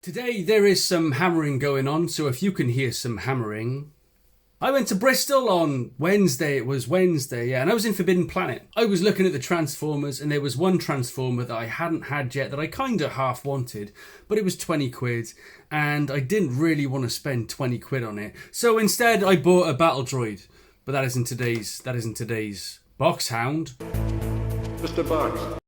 Today there is some hammering going on, so if you can hear some hammering. I went to Bristol on Wednesday, yeah, and I was in Forbidden Planet. I was looking at the Transformers, and there was one Transformer that I hadn't had yet that I kinda half wanted, but it was 20 quid, and I didn't really want to spend 20 quid on it. So instead I bought a Battle Droid, but that isn't today's Boxhound. Mr. Box.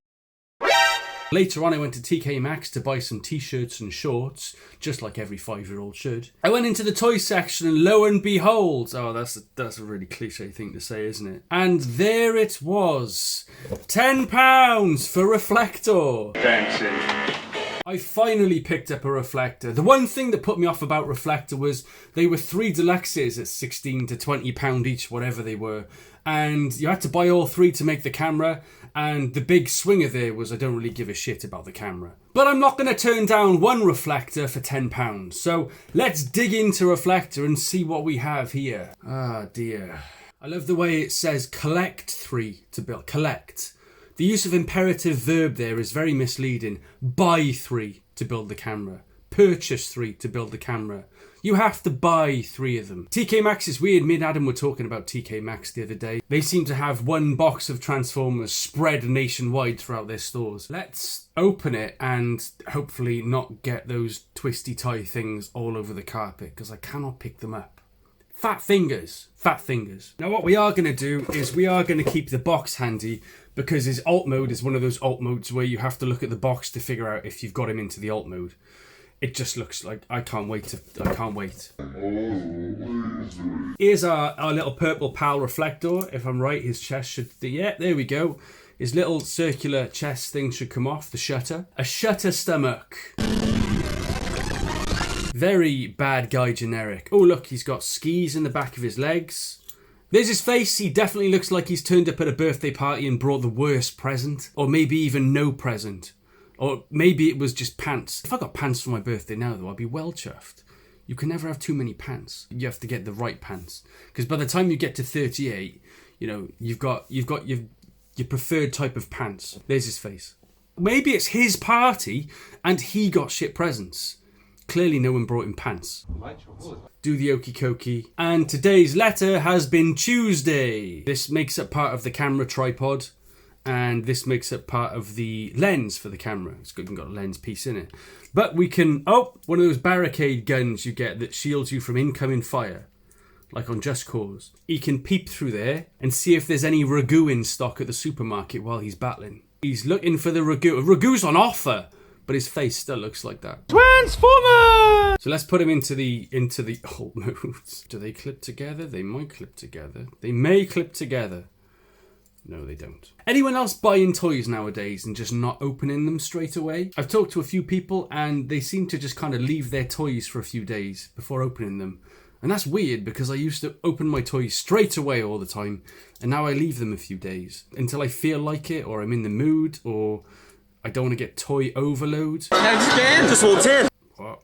Later on, I went to TK Maxx to buy some t-shirts and shorts, just like every 5-year-old should. I went into the toy section and lo and behold, oh, that's a really cliche thing to say, isn't it? And there it was, £10 for Reflector. Fancy. I finally picked up a Reflector. The one thing that put me off about Reflector was they were 3 deluxes at £16 to £20 each, whatever they were. And you had to buy all 3 to make the camera. And the big swinger there was I don't really give a shit about the camera. But I'm not going to turn down one Reflector for £10. So let's dig into Reflector and see what we have here. Ah, dear. I love the way it says collect 3 to build. Collect. The use of imperative verb there is very misleading. Buy 3 to build the camera. Purchase 3 to build the camera. You have to buy 3 of them. TK Maxx is weird. Me and Adam were talking about TK Maxx the other day. They seem to have one box of Transformers spread nationwide throughout their stores. Let's open it and hopefully not get those twisty tie things all over the carpet because I cannot pick them up. Fat fingers. Fat fingers. Now what we are going to do is we are going to keep the box handy because his alt mode is one of those alt modes where you have to look at the box to figure out if you've got him into the alt mode. It just looks like I can't wait. Here's our little purple pal Reflector. If I'm right, his chest should... Yeah, there we go. His little circular chest thing should come off, the shutter. A shutter stomach. Very bad guy generic. Oh, look, he's got skis in the back of his legs. There's his face. He definitely looks like he's turned up at a birthday party and brought the worst present. Or maybe even no present. Or maybe it was just pants. If I got pants for my birthday now, though, I'd be well chuffed. You can never have too many pants. You have to get the right pants. Because by the time you get to 38, you know, you've got your preferred type of pants. There's his face. Maybe it's his party and he got shit presents. Clearly no one brought him pants. Do the okie dokie. And today's letter has been Tuesday. This makes up part of the camera tripod. And this makes up part of the lens for the camera. It's even got a lens piece in it. But we can... Oh, one of those barricade guns you get that shields you from incoming fire. Like on Just Cause. He can peep through there and see if there's any ragu in stock at the supermarket while he's battling. He's looking for the ragu. Ragu's on offer! But his face still looks like that. Transformer! So let's put him into the alt modes. Do they clip together? They might clip together. They may clip together. No, they don't. Anyone else buying toys nowadays and just not opening them straight away? I've talked to a few people and they seem to just kind of leave their toys for a few days before opening them. And that's weird because I used to open my toys straight away all the time and now I leave them a few days until I feel like it or I'm in the mood or I don't want to get toy overload. Next game, just walked in. What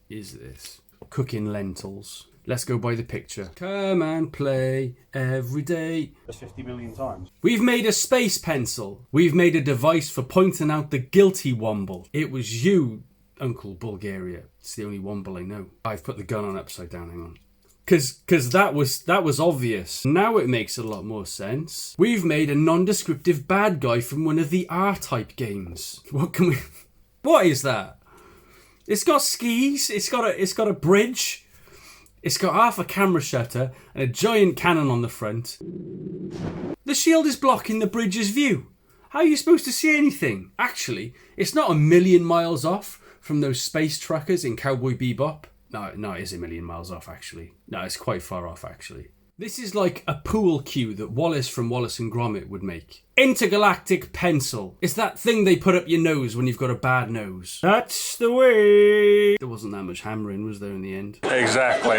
is this? Cooking lentils. Let's go by the picture. Come and play every day. That's 50 million times. We've made a space pencil. We've made a device for pointing out the guilty womble. It was you, Uncle Bulgaria. It's the only womble I know. I've put the gun on upside down, hang on. Cause that was obvious. Now it makes a lot more sense. We've made a non-descriptive bad guy from one of the R-Type games. What is that? It's got skis, it's got a bridge. It's got half a camera shutter and a giant cannon on the front. The shield is blocking the bridge's view. How are you supposed to see anything? Actually, it's not a million miles off from those space truckers in Cowboy Bebop. No, it is a million miles off, actually. No, it's quite far off, actually. This is like a pool cue that Wallace from Wallace and Gromit would make. Intergalactic pencil. It's that thing they put up your nose when you've got a bad nose. That's the way. There wasn't that much hammering, was there, in the end? Exactly.